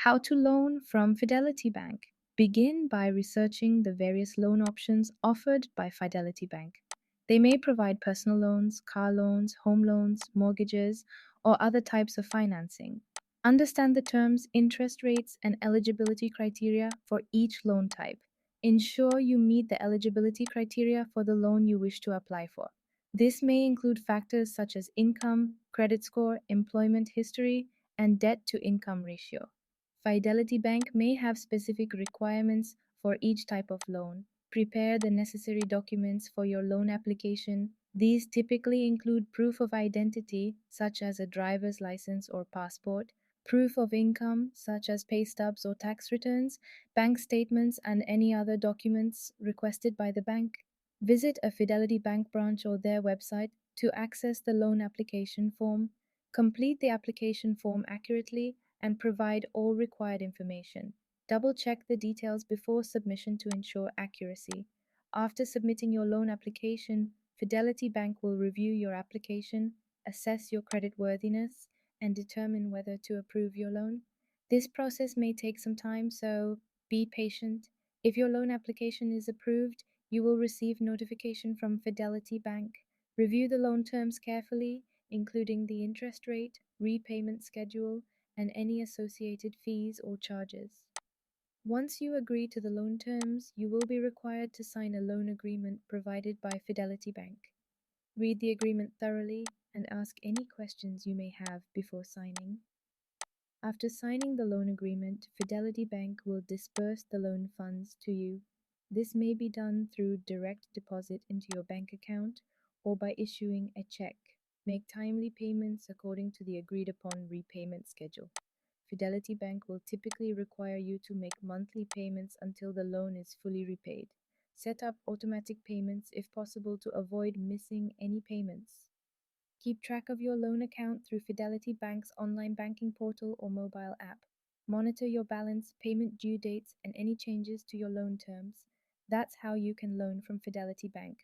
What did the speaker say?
How to loan from Fidelity Bank. Begin by researching the various loan options offered by Fidelity Bank. They may provide personal loans, car loans, home loans, mortgages, or other types of financing. Understand the terms, interest rates, and eligibility criteria for each loan type. Ensure you meet the eligibility criteria for the loan you wish to apply for. This may include factors such as income, credit score, employment history, and debt to income ratio. Fidelity Bank may have specific requirements for each type of loan. Prepare the necessary documents for your loan application. These typically include proof of identity, such as a driver's license or passport, proof of income, such as pay stubs or tax returns, bank statements, and any other documents requested by the bank. Visit a Fidelity Bank branch or their website to access the loan application form. Complete the application form accurately and provide all required information. Double check the details before submission to ensure accuracy. After submitting your loan application, Fidelity Bank will review your application, assess your creditworthiness, and determine whether to approve your loan. This process may take some time, so be patient. If your loan application is approved, you will receive notification from Fidelity Bank. Review the loan terms carefully, including the interest rate, repayment schedule, and any associated fees or charges. Once you agree to the loan terms, you will be required to sign a loan agreement provided by Fidelity Bank. Read the agreement thoroughly and ask any questions you may have before signing. After signing the loan agreement, Fidelity Bank will disburse the loan funds to you. This may be done through direct deposit into your bank account or by issuing a check. Make timely payments according to the agreed upon repayment schedule. Fidelity Bank will typically require you to make monthly payments until the loan is fully repaid. Set up automatic payments if possible to avoid missing any payments. Keep track of your loan account through Fidelity Bank's online banking portal or mobile app. Monitor your balance, payment due dates, and any changes to your loan terms. That's how you can loan from Fidelity Bank.